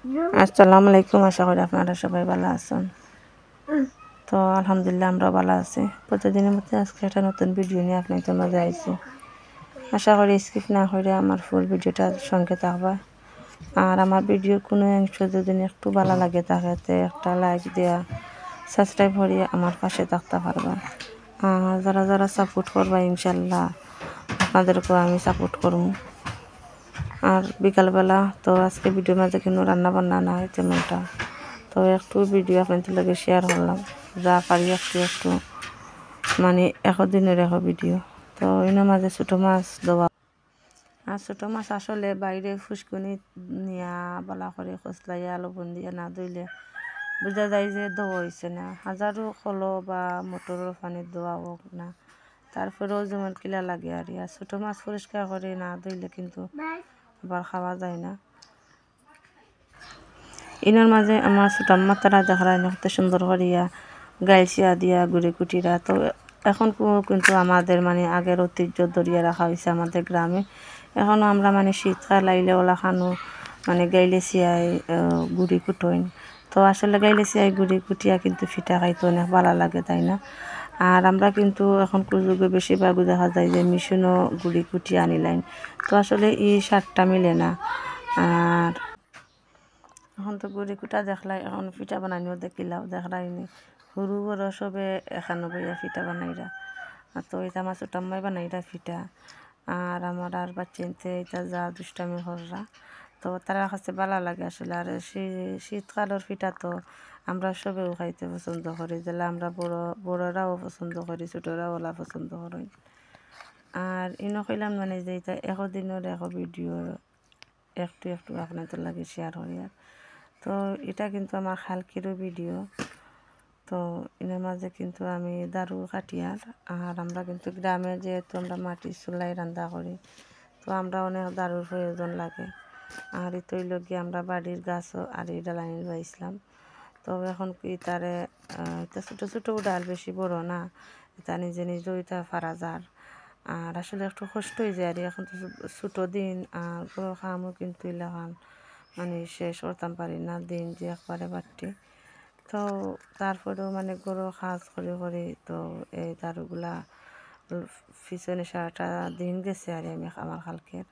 আসসালামু আলাইকুম, আশা করি আপনারা সবাই ভালো আছেন। তো আলহামদুলিল্লাহ আমরা ভালো আছি। প্রতিদিনের মধ্যে আজকে একটা নতুন ভিডিও নিয়ে আপনাদের মাঝে আইছি। আশা করি স্কিপ না করে আমার ফুল ভিডিওটার সঙ্গে থাকবা। আর আমার ভিডিওর কোনো অংশ যদি একটু ভালো লাগে তাহলে একটা লাইক দেওয়া, সাবস্ক্রাইব করে আমার পাশে থাকতে পারবা। আর যারা যারা সাপোর্ট করবা ইনশাল্লাহ আপনাদেরকেও আমি সাপোর্ট করবো। আর বিকালবেলা তো আজকে ভিডিওর মাঝে কোনো রান্না বান্না নাই তেমনটা, তো একটু ভিডিও আপনাদের লগে শেয়ার করলাম, যা পারি একটু একটু, মানে দিনের ভিডিও। তো এর মাঝে ছোটো মাছ দেওয়া, আর ছোটো মাছ আসলে বাইরে ফুসকুনি নিয়া বালা করে খসলাইয়া লবণ দিয়ে না ধুইলে বোঝা যায় যে দেওয়া হয়েছে না। হাজারো কলো বা মোটরের পানির দেওয়া হোক না, তারপরেও যেমন কিলা লাগে। আর ছোটো মাছ পরিষ্কার করে না ধুইলে কিন্তু আবার খাওয়া যায় না। ইনার মাঝে আমার ছোট আম্মা তারা দেখায় কত সুন্দর করিয়া গাইছিয়া দিয়া গুড়ি কুটিরা। তো এখন কিন্তু আমাদের মানে আগের ঐতিহ্য ধরিয়া রাখা হয়েছে আমাদের গ্রামে। এখনও আমরা মানে শীতকাল আইলে ওলা খানো মানে গাইলে চিয়াই গুড়ি কুটোইন। তো আসলে গাইলে চিয়াই গুড়ি কুটিয়া কিন্তু ফিটা খাইতে অনেক ভালো লাগে, তাই না? আর আমরা কিন্তু এখন যুগে বেশিরভাগ দেখা যায় যে মেশিনও গুড়ি কুটিয়া আনিলাইন। তো আসলে এই স্বাদটা মিলে না। আর এখন তো গুড়ি কুটা দেখলাই, এখন পিঠা বানানিও দেখিলাও দেখলাইনি, সরু বড় সবে এখানো বইয়া পিঠা বানাইরা। তো এটা আমার ছোট আম্মাই বানাইরা পিঠা। আর আমার আর বাচ্চাতে এটা যা দুষ্টামি কররা, তো তারা কাছে ভালো লাগে আসলে। আর শীতকালের পিঠা তো আমরা সবেও খাইতে পছন্দ করি, যেটা আমরা বড়রাও পছন্দ করি, ছোটরাও ওলা পছন্দ করি। আর ইনো কইলাম মানে যে এটা একদিনের ভিডিও একটু একটু আপনাদের লাগে শেয়ার করি। আর তো এটা কিন্তু আমার খালকিরও ভিডিও। তো এর মাঝে কিন্তু আমি দারু কাটিয়ার। আর আমরা কিন্তু গ্রামে যেহেতু আমরা মাটির চুলাই রান্না করি, তো আমরা অনেক দারুর প্রয়োজন লাগে। আর এই তৈলকে আমরা বাড়ির গাছও আর এই ডালানি পাইছিলাম। তো এখন কি তারে এটা ছোটো ছোটো ডাল, বেশি বড় না, এটা নিজে নিজে ওইটা ফারা যার। আর আসলে একটু কষ্ট হয়ে যায়। আর এখন তো ছোটো দিন আর বড় খামও কিন্তু ইলাখান মানে শেষ করতাম পারি না, দিন যে একবারে বাড়তি। তো তারপরেও মানে গরু কাজ করে করে তো এই দারুগুলা পিছনে সারাটা দিন গেছে আর আমি আমার কালকের।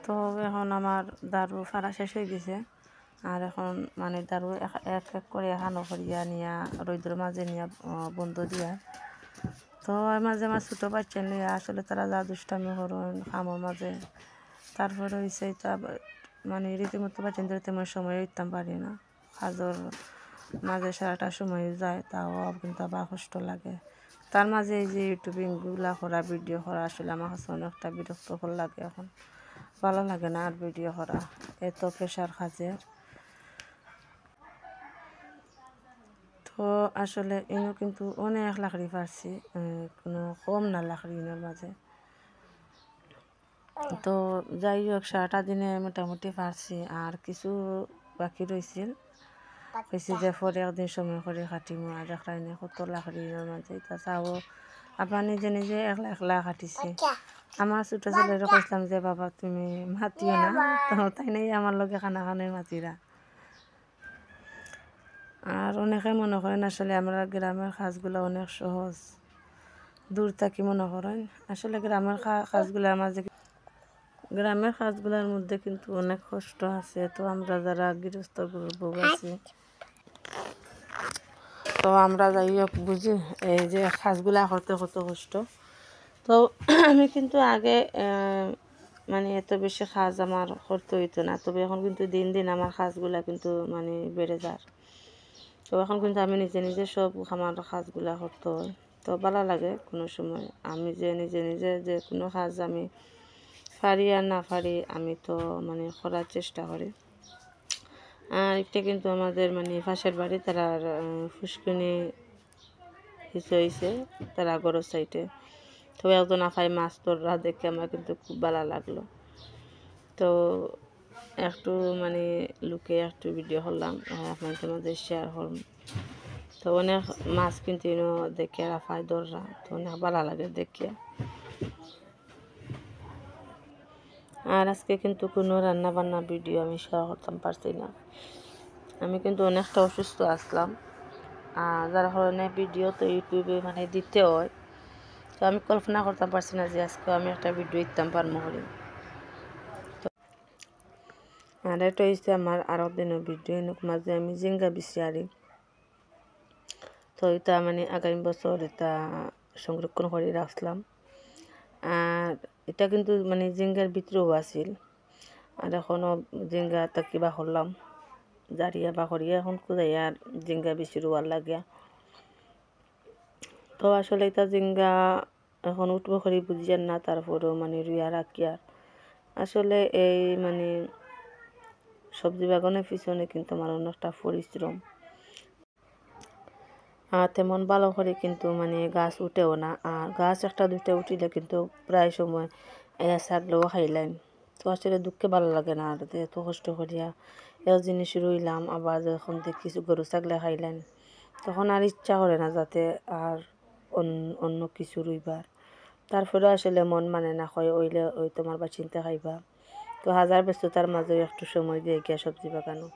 তো এখন আমার দারু ফাড়া শেষ হয়ে গেছে, আর এখন মানে দারু এক এক করে এখানো করিয়া নিয়া রৌদ্রের মাঝে নিয়া বন্ধ দিয়া। তো এর মাঝে আমার ছোটো বাচ্চা নিয়ে আসলে তারা যা দুষ্টামি করেন খামোর মাঝে, তারপরে হয়েছে এটা মানে রীতিমতো বাচ্চাদের তেমন সময় উঠতাম পারি না, কাজের মাঝে সারাটা সময় যায়, তাও কিন্তু আবার কষ্ট লাগে। তার মাঝে এই যে ইউটিউবিংগুলা করা, ভিডিও করা আসলে আমার কাছে অনেকটা বিরক্তকর লাগে, এখন ভালো লাগে না আর ভিডিও করা, এত প্রেশার কাজের। তো আসলে ইনো কিন্তু অনেক লাকড়ি পারছি, কোনো কম না লাকড়ি ইনোর মাঝে। তো যাই হোক সারাটা দিনে মোটামুটি পারছি, আর কিছু বাকি রয়েছিল, কইছি যে পরে একদিন সময় করে কাটিমু। আর দেখলাই না কত লাকড়ি ইনোর মাঝে, তা চাও আবার নিজে নিজে একলা একলা কাটিছে। আমার ছোটো ছেলেরও কইলাম যে বাবা তুমি মাতিও না, তো তাই নাই আমার লগে খানা খানোই মাতিরা। আর অনেকে মনে করেন আসলে আমরা গ্রামের কাজগুলো অনেক সহজ, দূর থাকি মনে করেন, আসলে গ্রামের কাজগুলোর মাঝে, গ্রামের কাজগুলোর মধ্যে কিন্তু অনেক কষ্ট আছে। তো আমরা যারা গৃহস্থ বউ আছি, তো আমরা যাই হোক বুঝি এই যে কাজগুলা করতে কত কষ্ট। তো আমি কিন্তু আগে মানে এত বেশি কাজ আমার করতে হইতো না, তবে এখন কিন্তু দিন দিন আমার কাজগুলা কিন্তু মানে বেড়ে যায়। তো এখন কিন্তু আমি নিজে নিজে সব আমার কাজগুলা করতে হয়, তো ভালো লাগে কোনো সময় আমি যে নিজে নিজে যে কোনো কাজ আমি পারি আর না পারি, আমি তো মানে করার চেষ্টা করি। আর এটা কিন্তু আমাদের মানে পাশের বাড়ি, তারা ফুসকুনি কিছু হয়েছে তারা গরুর সাইডে, তো একজন আফাই মাছ তোরা দেখে আমার কিন্তু খুব ভালো লাগলো। তো একটু মানে লুকে একটু ভিডিও করলাম, আপনাদের মাঝে শেয়ার করলাম। তো অনেক মাছ কিন্তু দেখে আফাই দররা, তো অনেক ভালো লাগে দেখে। আর আজকে কিন্তু কোনো রান্না বান্না ভিডিও আমি শেয়ার করতাম পারছি না, আমি কিন্তু অনেকটা অসুস্থ আসলাম, যার কারণে ভিডিও তো ইউটিউবে মানে দিতে হয়। তো আমি কল্পনা করতাম পারছি না যে আজকে আমি একটা ভিডিও দিতাম পারবো করি। আর এটা হচ্ছে আমার আরও দিনের ভিডিও, মাঝে আমি জিঙ্গা বিছিয়ারি, তো এটা মানে আগামী বছর এটা সংরক্ষণ করে রাখলাম। আর এটা কিন্তু মানে জিঙ্গার ভিতরেও আছিল, আর এখনও জিঙ্গা তা কিবা করলাম জারিয়া বা করিয়া এখন খুঁজাই আর জিঙ্গা বেশি রোয়ার লাগিয়া। তো আসলে এটা জিঙ্গা এখন উঠবো করি বুঝিয়ান না, তারপরেও মানে রুইয়া রাখিয়ার আসলে এই মানে সবজি বাগানের পিছনে কিন্তু আমার অনেকটা পরিশ্রম, আর তেমন ভালো করে কিন্তু মানে গাছ উঠেও না, আর গাছ একটা দুইটা উঠিলে কিন্তু প্রায় সময় ছাগলেও খাইলাম। তো আসলে দুঃখে ভালো লাগে না, আর এত কষ্ট করিয়া এক জিনিস রইলাম, আবার যখন দেখি গরু ছাগলে খাইলেন তখন আর ইচ্ছা করে না যাতে আর অন্য কিছু রইবার। তারপরে আসলে মন মানে না হয় ওইলে ওই তোমার বা চিন্তা খাইবা, তো হাজার ব্যস্ততার মাঝে একটু সময় দিয়ে গিয়া সবজি বাগানো।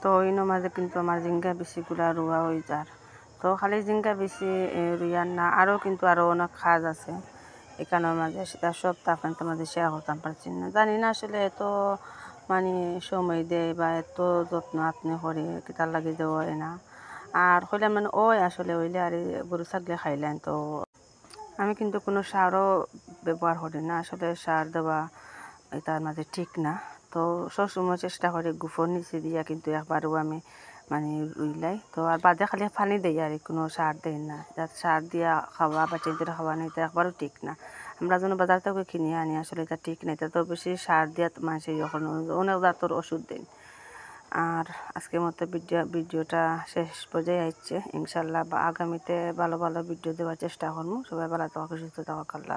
তো ইনো মাঝে কিন্তু আমার জিঙ্গা বেশিগুলা রোয়া হয়ে যার, তো খালি জিঙ্গা বেশি রুইয়ার না, আরও কিন্তু আরও অনেক কাজ আছে। এখানের মাঝে সেটা সব তা আপনাদের মাঝে শেয়ার করতাম পারছি না, জানি না আসলে এত মানে সময় দেয় বা এত যত্ন আপনি করে তার লাগে দেওয়া হয় না। আর হইলে মানে ওই আসলে হইলে আর গরু ছাগলে খাইলেন তো আমি কিন্তু কোনো সারও ব্যবহার করি না, আসলে সার দেওয়া তার মাঝে ঠিক না। তো সবসময় চেষ্টা করি গোবর নিচে দিয়া, কিন্তু একবারও আমি মানে রুইলাই তো আর বাদে খালি পানি দেই আর কোনো সার দেই না, যাতে সার দিয়া খাওয়া বা চেঞ্জের খাওয়া নেই এটা একবারও ঠিক না। আমরা যেন বাজার থেকে কিনে আনি আসলে এটা ঠিক না, এটা তো বেশি সার দিয়া মানুষের এখন অনেক জাতর ওষুধ দেন। আর আজকের মতো ভিডিওটা শেষ পর্যায়ে আসছে, ইনশাল্লাহ বা আগামীতে ভালো ভালো ভিডিও দেওয়ার চেষ্টা করবো। সবাই ভালো থাকা, সুস্থ থাকা, আল্লাহ হাফেজ।